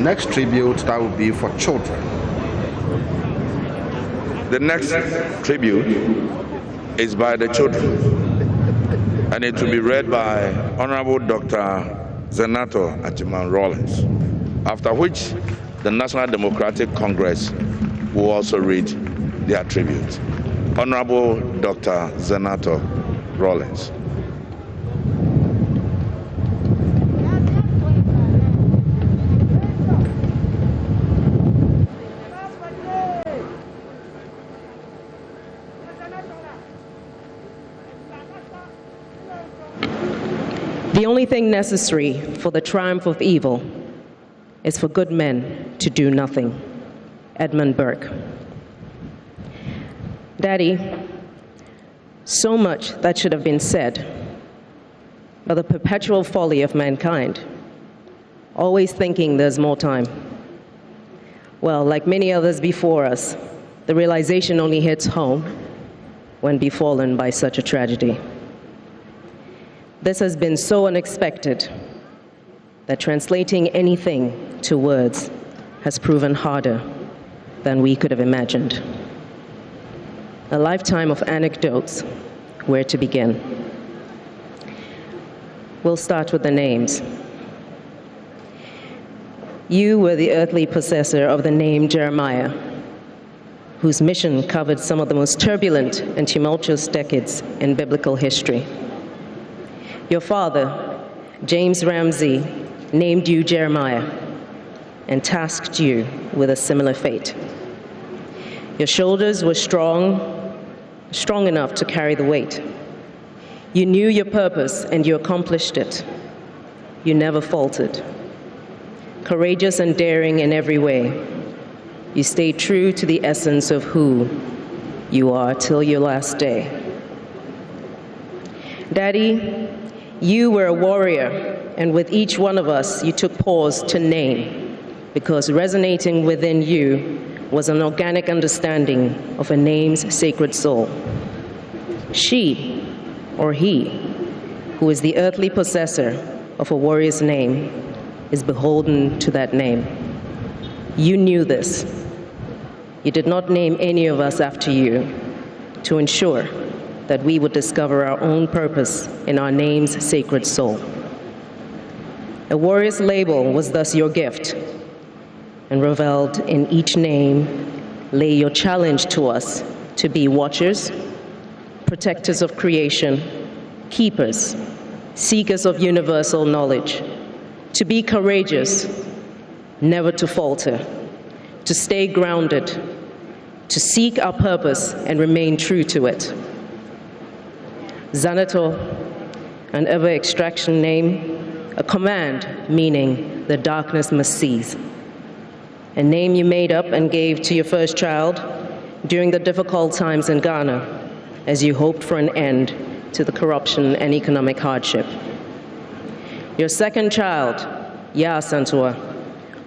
next tribute, that will be for children. The next tribute is by the children, and it will be read by Honorable Dr. Zenato Ajiman Rawlings, after which the National Democratic Congress will also read their tribute. Honorable Dr. Zenato Rawlings. The only thing necessary for the triumph of evil is for good men to do nothing. Edmund Burke. Daddy, so much that should have been said, but the perpetual folly of mankind, always thinking there's more time. Well, like many others before us, the realization only hits home when befallen by such a tragedy. This has been so unexpected that translating anything to words has proven harder than we could have imagined. A lifetime of anecdotes, where to begin? We'll start with the names. You were the earthly possessor of the name Jeremiah, whose mission covered some of the most turbulent and tumultuous decades in biblical history. Your father, James Ramsey, named you Jeremiah and tasked you with a similar fate. Your shoulders were strong enough to carry the weight. You knew your purpose and you accomplished it. You never faltered. Courageous and daring in every way, you stayed true to the essence of who you are till your last day. Daddy, you were a warrior, and with each one of us, you took pause to name, because resonating within you was an organic understanding of a name's sacred soul. She, or he, who is the earthly possessor of a warrior's name, is beholden to that name. You knew this. You did not name any of us after you to ensure that we would discover our own purpose in our name's sacred soul. A warrior's label was thus your gift, and reveled in each name lay your challenge to us to be watchers, protectors of creation, keepers, seekers of universal knowledge, to be courageous, never to falter, to stay grounded, to seek our purpose and remain true to it. Xanator, an ever-extraction name, a command meaning the darkness must cease. A name you made up and gave to your first child during the difficult times in Ghana as you hoped for an end to the corruption and economic hardship. Your second child, Ya Asantua,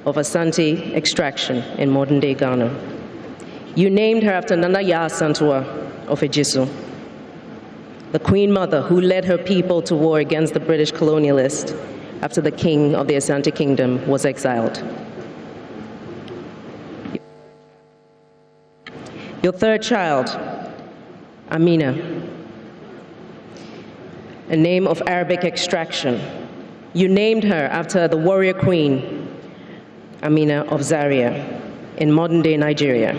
of Asante extraction in modern-day Ghana. You named her after Nana Ya Asantua of Ejisu, the Queen Mother who led her people to war against the British colonialists after the king of the Asante Kingdom was exiled. Your third child, Amina, a name of Arabic extraction. You named her after the warrior queen, Amina of Zaria, in modern-day Nigeria,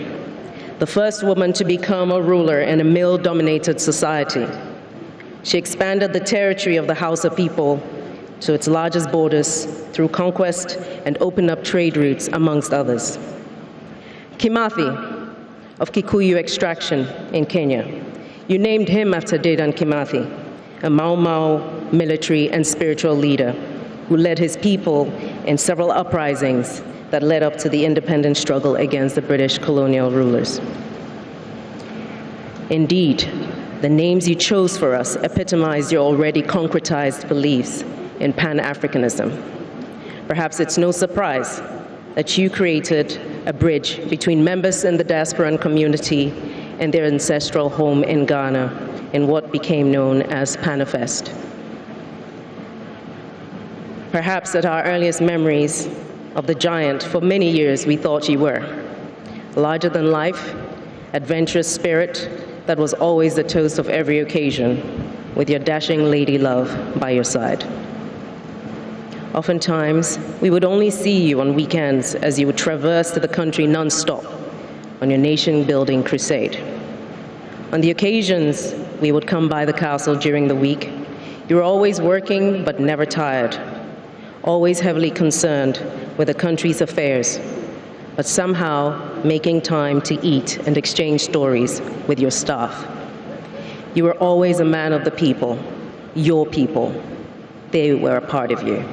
the first woman to become a ruler in a male-dominated society. She expanded the territory of the Hausa people to its largest borders through conquest and opened up trade routes, amongst others. Kimathi, of Kikuyu extraction in Kenya. You named him after Dedan Kimathi, a Mau Mau military and spiritual leader who led his people in several uprisings that led up to the independence struggle against the British colonial rulers. Indeed, the names you chose for us epitomize your already concretized beliefs in Pan-Africanism. Perhaps it's no surprise that you created a bridge between members in the diasporan community and their ancestral home in Ghana in what became known as Panifest. Perhaps at our earliest memories, of the giant for many years we thought you were. Larger than life, adventurous spirit that was always the toast of every occasion, with your dashing lady love by your side. Oftentimes, we would only see you on weekends as you would traverse to the country non-stop on your nation-building crusade. On the occasions we would come by the castle during the week, you were always working but never tired, always heavily concerned with the country's affairs, but somehow making time to eat and exchange stories with your staff. You were always a man of the people, your people. They were a part of you.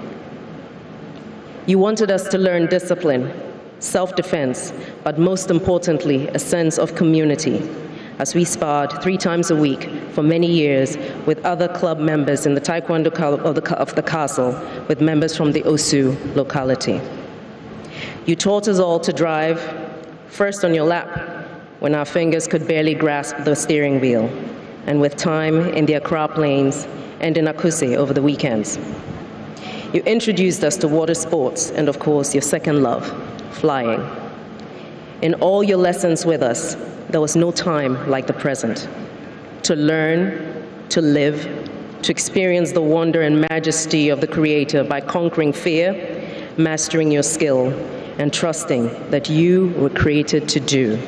You wanted us to learn discipline, self-defense, but most importantly, a sense of community, as we sparred 3 times a week for many years with other club members in the Taekwondo club of the castle, with members from the Osu locality. You taught us all to drive, first on your lap, when our fingers could barely grasp the steering wheel, and with time in the Accra plains and in Akuse over the weekends. You introduced us to water sports and, of course, your second love, flying. In all your lessons with us, there was no time like the present to learn, to live, to experience the wonder and majesty of the Creator by conquering fear, mastering your skill, and trusting that you were created to do.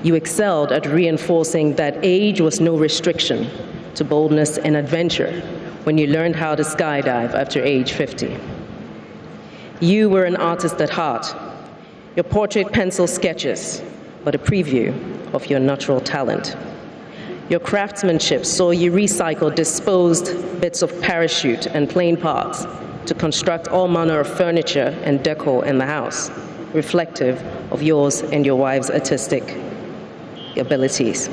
You excelled at reinforcing that age was no restriction to boldness and adventure when you learned how to skydive after age 50. You were an artist at heart. Your portrait pencil sketches, but a preview of your natural talent. Your craftsmanship saw you recycle disposed bits of parachute and plane parts to construct all manner of furniture and decor in the house, reflective of yours and your wife's artistic abilities.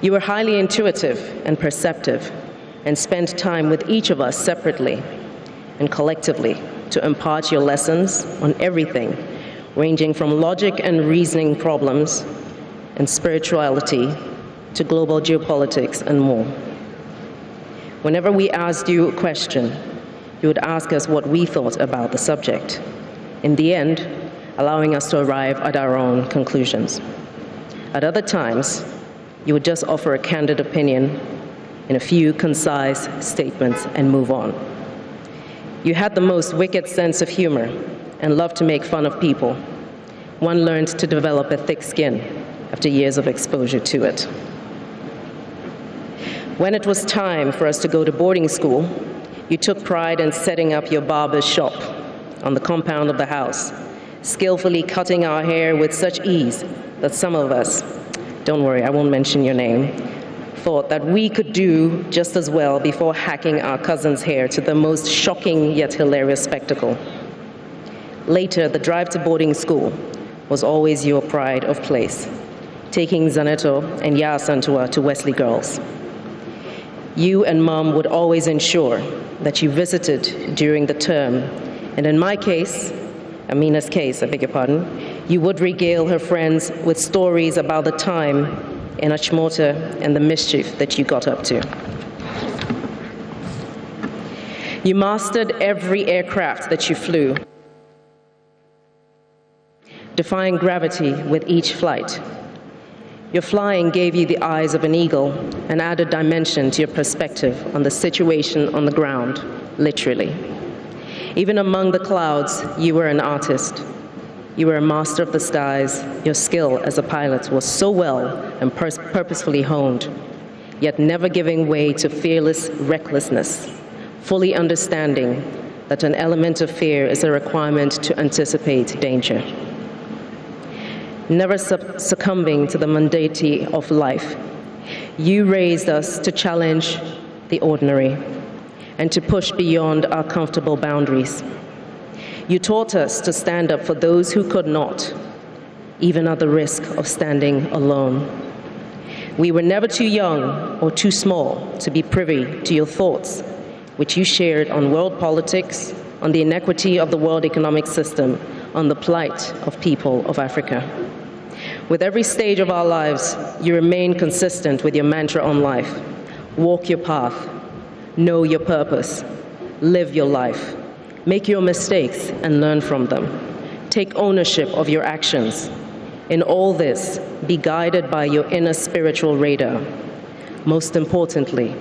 You were highly intuitive and perceptive, and spent time with each of us separately and collectively to impart your lessons on everything, ranging from logic and reasoning problems and spirituality to global geopolitics and more. Whenever we asked you a question, you would ask us what we thought about the subject, in the end, allowing us to arrive at our own conclusions. At other times, you would just offer a candid opinion in a few concise statements and move on. You had the most wicked sense of humor and loved to make fun of people. One learned to develop a thick skin after years of exposure to it. When it was time for us to go to boarding school, you took pride in setting up your barber's shop on the compound of the house, skillfully cutting our hair with such ease that some of us, don't worry, I won't mention your name, thought that we could do just as well before hacking our cousin's hair to the most shocking yet hilarious spectacle. Later, the drive to boarding school was always your pride of place, taking Zaneto and Ya Santua to Wesley Girls. You and Mom would always ensure that you visited during the term, and in my case, Amina's case, I beg your pardon, you would regale her friends with stories about the time in Achimota and the mischief that you got up to. You mastered every aircraft that you flew, defying gravity with each flight. Your flying gave you the eyes of an eagle and added dimension to your perspective on the situation on the ground, literally. Even among the clouds, you were an artist. You were a master of the skies. Your skill as a pilot was so well and purposefully honed, yet never giving way to fearless recklessness, fully understanding that an element of fear is a requirement to anticipate danger. Never succumbing to the mundanity of life, you raised us to challenge the ordinary and to push beyond our comfortable boundaries. You taught us to stand up for those who could not, even at the risk of standing alone. We were never too young or too small to be privy to your thoughts, which you shared on world politics, on the inequity of the world economic system, on the plight of people of Africa. With every stage of our lives, you remain consistent with your mantra on life. Walk your path, know your purpose, live your life, Make your mistakes and learn from them. Take ownership of your actions. In all this, be guided by your inner spiritual radar. Most importantly,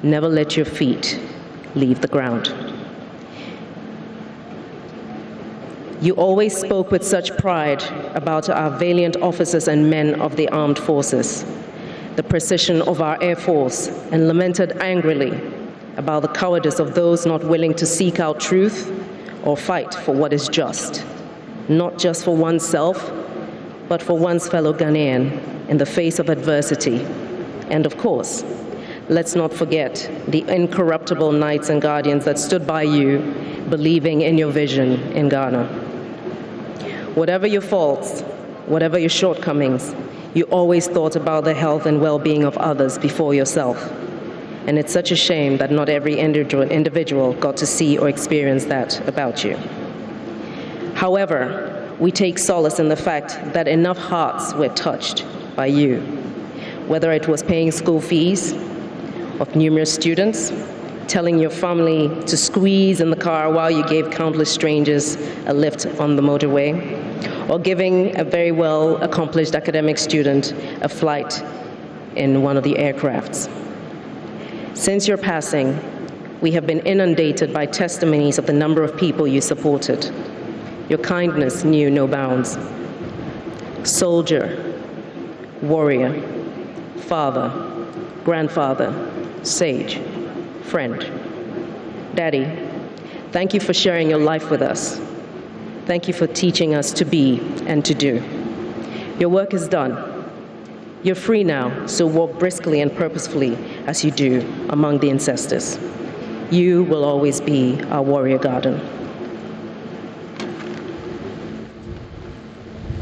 never let your feet leave the ground. You always spoke with such pride about our valiant officers and men of the armed forces, the precision of our Air Force, and lamented angrily about the cowardice of those not willing to seek out truth or fight for what is just, not just for oneself, but for one's fellow Ghanaian in the face of adversity. And of course, let's not forget the incorruptible knights and guardians that stood by you, believing in your vision in Ghana. Whatever your faults, whatever your shortcomings, you always thought about the health and well-being of others before yourself. And it's such a shame that not every individual got to see or experience that about you. However, we take solace in the fact that enough hearts were touched by you, whether it was paying school fees of numerous students, telling your family to squeeze in the car while you gave countless strangers a lift on the motorway, or giving a very well-accomplished academic student a flight in one of the aircrafts. Since your passing, we have been inundated by testimonies of the number of people you supported. Your kindness knew no bounds. Soldier, warrior, father, grandfather, sage, friend. Daddy, thank you for sharing your life with us. Thank you for teaching us to be and to do. Your work is done. You're free now, so walk briskly and purposefully as you do among the ancestors. You will always be our warrior garden.